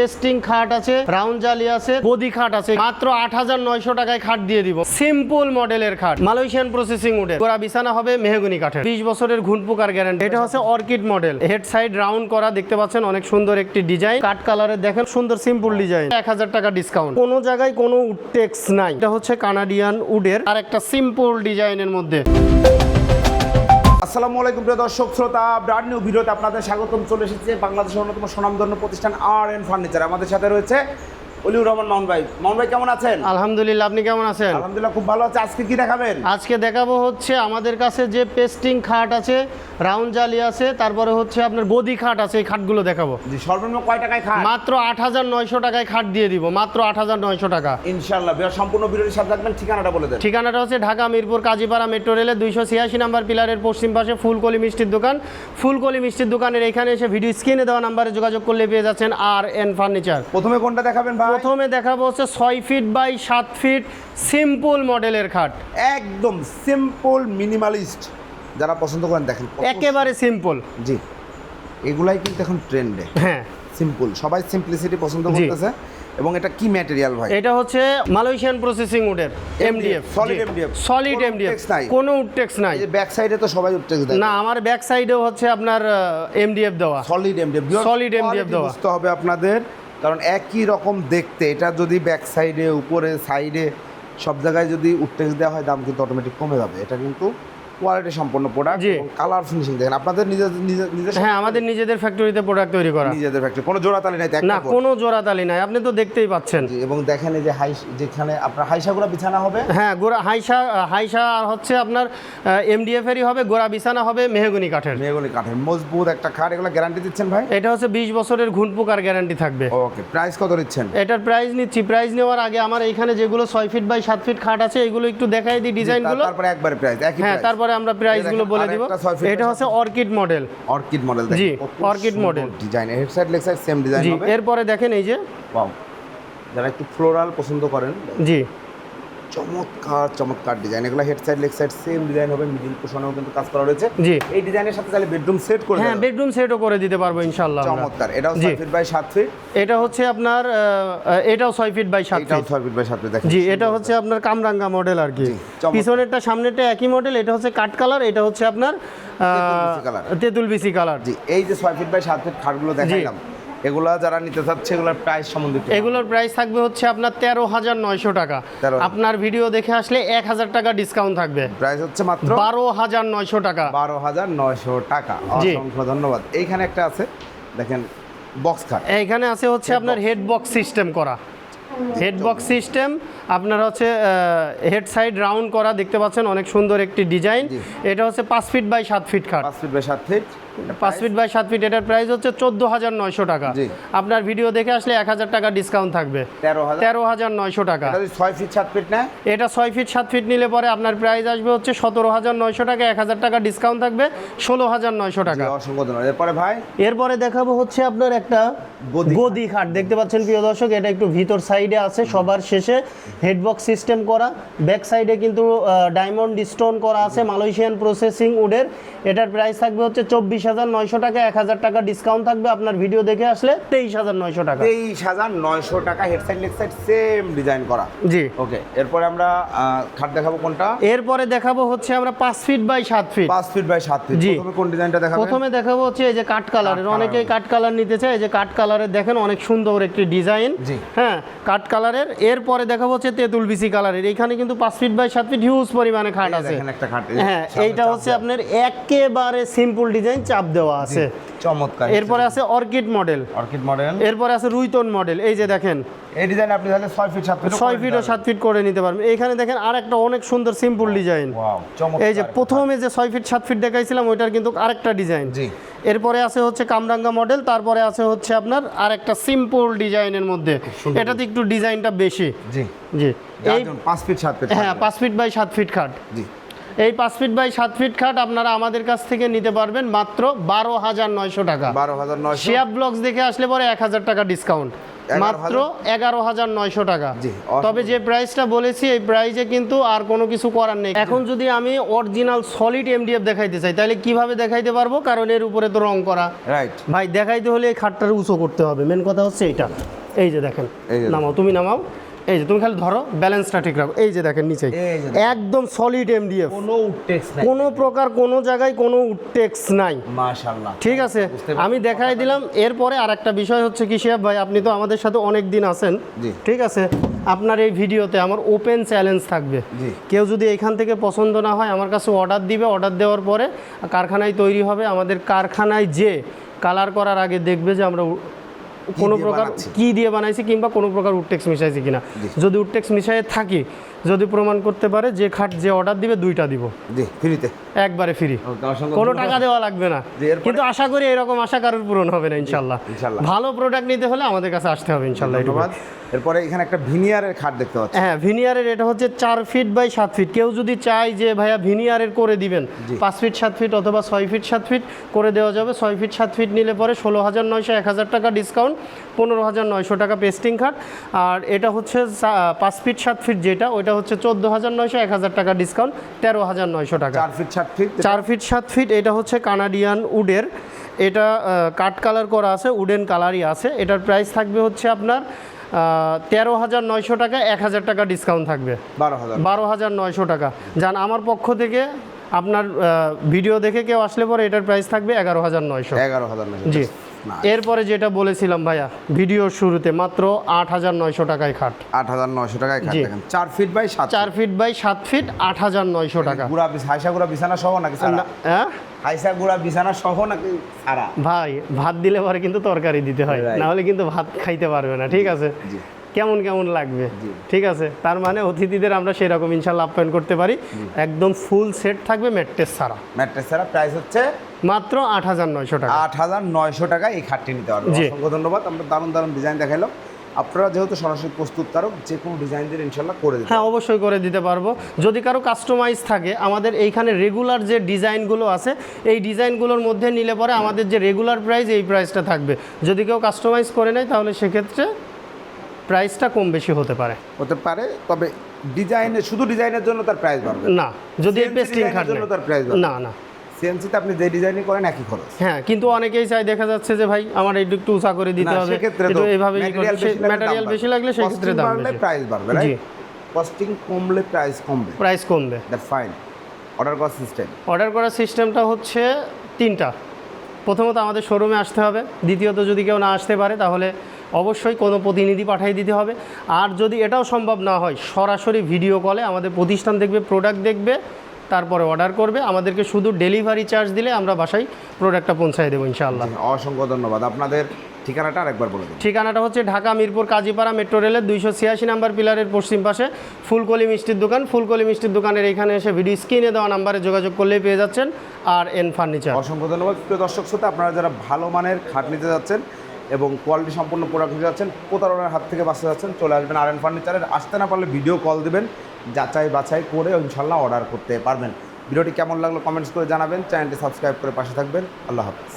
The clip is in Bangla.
পেস্টিং খাট আছে, রাউন্ড জালি আছে, গদি খাট আছে, মাত্র 8,900 টাকায় খাট দিয়ে দিব। সিম্পল মডেলের খাট, মালয়েশিয়ান প্রসেসিং উডের, গোড়া বিছানা হবে মেহগনি কাঠের, 20 বছরের ঘুণ পোকার গ্যারান্টি। এটা হচ্ছে orchid model, head side round করা, দেখতে পাচ্ছেন অনেক সুন্দর একটি ডিজাইন, কাট কালারের দেখেন সুন্দর সিম্পল ডিজাইন, 1000 টাকা ডিসকাউন্ট। কোনো জায়গায় কোনো উড টেক্স নাই। এটা হচ্ছে কানাডিয়ান উডের আর একটা সিম্পল ডিজাইনের মধ্যে। আসসালামু আলাইকুম প্রিয় দর্শক শ্রোতা, ব্র্যান্ড নিউ ভিডিওতে আপনাদের স্বাগতম। চলে এসেছে বাংলাদেশের অন্যতম স্বনামধন্য প্রতিষ্ঠান আর.এন ফার্নিচার। আমাদের সাথে রয়েছে অলিউর রহমান মামুন ভাই। মামুন ভাই কেমন আছেন? আলহামদুলিল্লাহ, আপনি কেমন আছেন? আলহামদুলিল্লাহ খুব ভালো আছে। আজকে কি দেখাবেন? আজকে দেখাবো হচ্ছে আমাদের কাছে যে পেস্টিং খাট আছে, রাউন্ড জালি আছে, তারপরে হচ্ছে আপনার গদি খাট আছে, এই খাটগুলো দেখাবো। জি, সর্বনিম্ন কয় টাকায় খাট? মাত্র 8,900 টাকায় খাট দিয়ে দিব, মাত্র 8,900 টাকা ইনশাআল্লাহ। সম্পূর্ণ ভিডিওর সাথে থাকবেন। ঠিকানাটা বলে দেন। ঠিকানাটা হচ্ছে ঢাকা মিরপুর কাজীপাড়া মেট্রো রেলের 286 নাম্বার পিলারের পশ্চিম পাশে ফুলকলি মিষ্টির দোকান। ফুলকলি মিষ্টির দোকানের এখানে এসে ভিডিও স্ক্রিনে দেওয়া নাম্বারে যোগাযোগ করলে পেয়ে যাচ্ছেন আর.এন ফার্নিচার। প্রথমে কোনটা দেখাবেন ভাই? প্রথমে দেখাবো হচ্ছে 6 ফিট বাই 7 ফিট সিম্পল মডেলের খাট, একদম সিম্পল মিনিমালিস্ট যারা পছন্দ করেন দেখেন একেবারে সিম্পল। জি, এগুলাই কিন্তু এখন ট্রেন্ডে। হ্যাঁ, সিম্পল, সবাই সিম্পলিসিটি পছন্দ করতেছে। এবং এটা কি ম্যাটেরিয়াল ভাই? এটা হচ্ছে মালয়েশিয়ান প্রসেসিং উডের MDF, solid MDF, solid MDF, কোনো উডটেক্স নাই। এই ব্যাক সাইডে তো সবাই উডটেক্স দেয় না, আমার ব্যাক সাইডেও হচ্ছে আপনার এমডিএফ দেওয়া, সলিড এমডিএফ, সলিড এমডিএফ দেওয়া। বুঝতে হবে আপনাদের, কারণ একই রকম দেখতে এটা যদি ব্যাক সাইডে, উপরে, সাইডে সব জায়গায় যদি উডটেক্স দেওয়া হয় দাম কিন্তু অটোমেটিক কমে যাবে। এটা কিন্তু কোয়ালিটি সম্পন্ন প্রোডাক্ট এবং কালার ফিনিশিং দেখেন আপনাদের নিজেদের। হ্যাঁ, আমাদের নিজেদের ফ্যাক্টরিতে প্রোডাক্ট তৈরি করা, নিজেদের ফ্যাক্টরি, কোনো জোড়াতালি নাই না, কোনো জোড়াতালি নাই, আপনি তো দেখতেই পাচ্ছেন। এবং দেখেন এই যে যেখানে আপনার হাইসাগুলো বিছানা হবে, হ্যাঁ, গোড়া হাইসা হচ্ছে আপনার এমডিএফ এরই হবে, গোড়া বিছানা হবে মেহগনি কাঠের, মেহগনি কাঠের মজবুত একটা খাট। এগুলো গ্যারান্টি দিচ্ছেন ভাই? এটা হচ্ছে 20 বছরের ঘুণ পোকার গ্যারান্টি থাকবে। ওকে, প্রাইস কত দিচ্ছেন? এটার প্রাইস নিচ্ছি, প্রাইস নেওয়ার আগে আমার এইখানে যেগুলো 6 ফিট বাই 7 ফিট খাট আছে এগুলো একটু দেখাই দিই ডিজাইনগুলো, তারপরে একবারে প্রাইস একই। হ্যাঁ, তারপরে আমরা প্রাইসগুলো বলে দিব। এটা হচ্ছে অর্কিড মডেল, অর্কিড মডেল। জি, orchid model design, head side leg side same design হবে। এরপরে দেখেন এই যে, ওয়াও, যারা একটু ফ্লোরাল পছন্দ করেন, জি, চমৎকার চমৎকার ডিজাইন। এগুলো head side leg side same design হবে, মিডিল পোর্শনেও কিন্তু কাজ করা রয়েছে। জি, এই ডিজাইনের সাথে তাহলে বেডরুম সেট করে, হ্যাঁ, বেডরুম সেটও করে দিতে পারবো ইনশাআল্লাহ। চমৎকার। এটাও 6 ফিট বাই 7 ফিট। এটা হচ্ছে আপনার এটাও 6 ফিট বাই 7 এটাও ফিট, 6 ফিট বাই 7 ফিট দেখেন। জি, এটা হচ্ছে আপনার কামরাঙ্গা মডেল আর কি। পিছনেরটা সামনেরটা একই মডেল, এটা হচ্ছে কাট কালার, এটা হচ্ছে আপনার তেঁতুল বিসি কালার। জি, এই যে 6 ফিট বাই 7 ফিট খাটগুলো দেখাইলাম, এগুলা যারা নিতে চাচ্ছে এগুলোর প্রাইস সম্বন্ধে? এগুলোর প্রাইস থাকবে হচ্ছে আপনার 13,900 টাকা। আপনার ভিডিও দেখে আসলে 1,000 টাকা ডিসকাউন্ট থাকবে। প্রাইস হচ্ছে মাত্র 12,900 টাকা। 12,900 টাকা। অসংখ্য ধন্যবাদ। এইখানে একটা আছে দেখেন বক্স খাট, এইখানে আছে হচ্ছে আপনার হেড বক্স সিস্টেম করা, হেড বক্স সিস্টেম আপনার হচ্ছে হেড সাইড রাউন্ড করা, দেখতে পাচ্ছেন অনেক সুন্দর একটি ডিজাইন। এটা হচ্ছে 5 ফিট বাই 7 ফিট খাট, 5 feet by 7 feet, 5 feet by 7 feet. এটার প্রাইস হচ্ছে 14,900 টাকা। আপনার ভিডিও দেখে আসলে 1,000 টাকা ডিসকাউন্ট থাকবে, 13,900 টাকা। এটা 6 ফিট 7 ফিট না, এটা 6 ফিট 7 ফিট নিলে পরে আপনার প্রাইস আসবে হচ্ছে 17,900 টাকা, 1,000 টাকা ডিসকাউন্ট থাকবে 16,900 টাকা। অসংখ্য ধন্যবাদ। এরপরে ভাই, এরপরে দেখাবো হচ্ছে আপনার একটা গদি খাট, দেখতে পাচ্ছেন প্রিয় দর্শক, এটা একটু ভিতর সাইডে আছে, সবার শেষে হেডবক্স সিস্টেম করা, ব্যাক সাইডে কিন্তু ডায়মন্ড স্টোন করা আছে, মালয়েশিয়ান প্রসেসিং উডের। এটার প্রাইস থাকবে হচ্ছে 24,900 টাকা, 1,000 টাকা ডিসকাউন্ট থাকবে। আপনার ভিডিও দেখে আসলে 23,900 টাকা। 23,900 টাকা, head side leg side same design করা। জি, ওকে। এরপরে আমরা খাট দেখাবো কোনটা? এরপরে দেখাবো হচ্ছে আমরা 5 feet by 7 feet, 5 feet by 7 feet. প্রথমে কোন ডিজাইনটা দেখাবো? প্রথমে দেখাবো হচ্ছে এই যে কাট কালারের, অনেকেই কাট কালার নিতে চায়, এই যে কাট কালারের দেখেন অনেক সুন্দর একটি ডিজাইন। হ্যাঁ, কাট কালারের। এরপরে দেখাবো হচ্ছে তেঁতুল বিসি কালারের। এখানে কিন্তু 5 ফিট বাই 7 ফিট হিউজ পরিমাণে খাট আছে। হ্যাঁ, এইটা হচ্ছে আপনার একেবারে সিম্পল ডিজাইন, চাপ দেওয়া আছে, চমৎকার। এরপরে আছে অর্কিড মডেল, অর্কিড মডেল। এরপরে আছে রুইতন মডেল। এই যে দেখেন এই ডিজাইন আপনি তাহলে 6 ফিট 7 ফিট, 6 ফিট ও 7 ফিট করে নিতে পারবেন। এইখানে দেখেন আরেকটা অনেক সুন্দর সিম্পল ডিজাইন। ওয়াও, চমৎকার। এই যে প্রথমে যে 6 ফিট 7 ফিট দেখাইছিলাম ওইটার কিন্তু আরেকটা ডিজাইন। জি, এরপরে আছে হচ্ছে কামরাঙ্গা মডেল, তারপরে আছে হচ্ছে আপনার আরেকটা সিম্পল ডিজাইনের মধ্যে, এটাতে একটু ডিজাইনটা বেশি। জি জি, এই 5 ফিট 7 ফিট, হ্যাঁ, 5 ফিট বাই 7 ফিট খাট। জি, এই 5 ফিট বাই 7 ফিট খাট আপনারা আমাদের কাছ থেকে নিতে পারবেন মাত্র 12,900 টাকা। 12,900। শেয়ার ব্লগস দেখে আসলে পরে 1,000 টাকা ডিসকাউন্ট। মাত্র 11,900 টাকা। জি, তবে যে প্রাইসটা বলেছি এই প্রাইসে কিন্তু আর কোনো কিছু করার নেই। এখন যদি আমি অরিজিনাল সলিড এমডিএফ দেখাইতে চাই তাহলে কিভাবে দেখাইতে পারবো, কারণ এর উপরে তো রং করা। রাইট ভাই দেখাইতে হলে এই খাটটার উঁচু করতে হবে, মেন কথা হচ্ছে এটা। এই যে দেখেন, এই যে নামাও, তুমি নামাও, এই যে তুমি খালি ধরো, ব্যালেন্সটা ঠিক রাখো। এই যে দেখেন নিচে এই যে একদম সলিড এমডিএফ, কোনো উডটেক্স নাই, কোনো প্রকার কোনো জায়গায় কোনো উডটেক্স নাই। মাশাআল্লাহ। ঠিক আছে, আমি দেখাই দিলাম। এরপরে আর একটা বিষয় হচ্ছে কি শিহাব ভাই, আপনি তো আমাদের সাথে অনেক দিন আছেন, জি। ঠিক আছে, আপনার এই ভিডিওতে আমার ওপেন চ্যালেঞ্জ থাকবে। জি। কেউ যদি এখান থেকে পছন্দ না হয় আমার কাছে অর্ডার দিবে, অর্ডার দেওয়ার পরে কারখানায় তৈরি হবে, আমাদের কারখানায় যে কালার করার আগে দেখবে যে আমরা কোনো প্রকার কি দিয়ে বানাইছি কিংবা কোনো প্রকার উডটেক্স মিশাইছি কিনা। যদি উডটেক্স মিশাই থাকি, যদি প্রমাণ করতে পারে, যে খাট যে অর্ডার দিবে দুইটা দিব, জি, ফ্রিতে, একবারে ফ্রি, কোনো টাকা দেওয়া লাগবে না। কিন্তু আশা করি এরকম আশা কারোর পূরণ হবে না ইনশাল্লাহ। ইনশাআল্লাহ। ভালো প্রোডাক্ট নিতে হলে আমাদের কাছে আসতে হবে ইনশাল্লাহ। ধন্যবাদ। এরপরে এখানে একটা ভিনিয়ারের খাট দেখতে পাচ্ছি। হ্যাঁ, ভিনিয়ারের এটা হচ্ছে 4 ফিট বাই 7 ফিট। কেউ যদি চায় যে ভাইয়া ভিনিয়ারের করে দিবেন 5 ফিট 7 ফিট অথবা 6 ফিট 7 ফিট করে দেওয়া যাবে। 6 ফিট 7 ফিট নিলে পরে 16,900, 1,000 টাকা ডিসকাউন্ট, 15,900 টাকা পেস্টিং খাট। আর এটা হচ্ছে 5 ফিট 7 ফিট যেটা, ওইটা হচ্ছে 14,900, 1,000 টাকা ডিসকাউন্ট, 13,900 টাকা। 4 ফিট 7 ফিট, 4 ফিট 7 ফিট এটা হচ্ছে কানাডিয়ান উডের, এটা কাট কালার করা আছে, উডেন কালারই আছে। এটার প্রাইস থাকবে হচ্ছে আপনার 13,900 টাকা, 1,000 টাকা ডিসকাউন্ট থাকবে, 12,900 টাকা। যান আমার পক্ষ থেকে আপনার ভিডিও দেখে কেউ আসলে পরে এটার প্রাইস থাকবে 11,900। 11,900। জি। এরপরে যেটা বলেছিলাম ভাইয়া ভিডিওর শুরুতে, মাত্র 8,900 টাকায় খাট। 8,900 টাকায় খাট দেখেন, 4 feet by 7 4 feet by 7 feet, 8,900 টাকা। গুড়া হাইসা গুড়া বিছানা সহ নাকি সারা? হ্যাঁ, হাইসা গুড়া বিছানা সহ নাকি সারা? ভাই ভাত দিলে পরে কিন্তু তরকারি দিতে হয়, Right. না হলে কিন্তু ভাত খাইতে পারবে না। ঠিক আছে, জি। কেমন কেমন লাগবে, জি। ঠিক আছে। তার মানে অতিথিদের আমরা সেরকম ইনশাল্লাহ আপ্যায়ন করতে পারি। একদম ফুল সেট থাকবে ম্যাট্রেস ছাড়া, ম্যাট্রেস ছাড়া। প্রাইস হচ্ছে মাত্র 8,900 টাকা। 8,900 টাকা এই খাটটি নিতে পারবেন। জি। অসংখ্য ধন্যবাদ। আমরা দারুণ দারুণ ডিজাইন দেখাইলাম। আপনারা যেহেতু সরাসরি প্রস্তুতকারক, যে কোনো ডিজাইন দিয়ে ইনশাল্লাহ করে দিতে হ্যাঁ, অবশ্যই করে দিতে পারবো। যদি কারো কাস্টমাইজ থাকে, আমাদের এইখানে রেগুলার যে ডিজাইনগুলো আছে এই ডিজাইনগুলোর মধ্যে নিলে পরে আমাদের যে রেগুলার প্রাইস এই প্রাইসটা থাকবে। যদি কেউ কাস্টমাইজ করে নেয় তাহলে সেক্ষেত্রে প্রাইসটা কম বেশি হতে পারে। তবে ডিজাইনের, শুধু ডিজাইনের জন্য তার প্রাইস বাড়বে না, যদি CNC পেস্টিং ডিজাইনের খাট জন্য নেয়। তার প্রাইস বাড়বে না না, সিএনসিতে আপনি যে ডিজাইনই করেন একই খরচ। হ্যাঁ, কিন্তু অনেকেই চাই, দেখা যাচ্ছে যে ভাই আমার একটু উঁচা করে দিতে না, হবে, সেক্ষেত্রে কিন্তু তো এইভাবে ম্যাটেরিয়াল বেশি লাগলে সেক্ষেত্রে দাম বেশি। প্রাইস বাড়বে, জি, রাইট? কস্টিং কমলে প্রাইস কমবে, প্রাইস কমবে। That's fine. অর্ডার করার সিস্টেম, অর্ডার করার সিস্টেমটা হচ্ছে 3টা। প্রথমত আমাদের শোরুমে আসতে হবে, দ্বিতীয়ত যদি কেউ না আসতে পারে তাহলে অবশ্যই কোনো প্রতিনিধি পাঠিয়ে দিতে হবে। আর যদি এটাও সম্ভব না হয়, সরাসরি ভিডিও কলে আমাদের প্রতিষ্ঠান দেখবে, প্রোডাক্ট দেখবে, তারপরে অর্ডার করবে। আমাদেরকে শুধু ডেলিভারি চার্জ দিলে আমরা বাসায় প্রোডাক্টটা পৌঁছায় দেবো ইনশাআল্লাহ। অসংখ্য ধন্যবাদ। আপনাদের ঠিকানাটা আরেকবার বলে দিন। ঠিকানাটা হচ্ছে ঢাকা মিরপুর কাজীপাড়া মেট্রো রেলের 286 নাম্বার পিলারের পশ্চিম পাশে ফুলকলি মিষ্টির দোকান। ফুলকলি মিষ্টির দোকানের এখানে এসে ভিডিও স্ক্রিনে দেওয়া নাম্বারে যোগাযোগ করলেই পেয়ে যাচ্ছেন আর এন ফার্নিচার। অসংখ্য ধন্যবাদ। প্রিয় দর্শক শ্রোতা, আপনারা যারা ভালো মানের খাট নিতে যাচ্ছেন এবং কোয়ালিটি সম্পন্ন প্রোডাক্ট নিতে যাচ্ছেন, প্রতারণার হাত থেকে বাঁচতে যাচ্ছেন, চলে আসবেন আর এন ফার্নিচারের। আসতে না পারলে ভিডিও কল দিবেন, যাচাই বাছাই করে ইনশাল্লাহ অর্ডার করতে পারবেন। ভিডিওটি কেমন লাগলো কমেন্টস করে জানাবেন, চ্যানেলটি সাবস্ক্রাইব করে পাশে থাকবেন। আল্লাহ হাফেজ।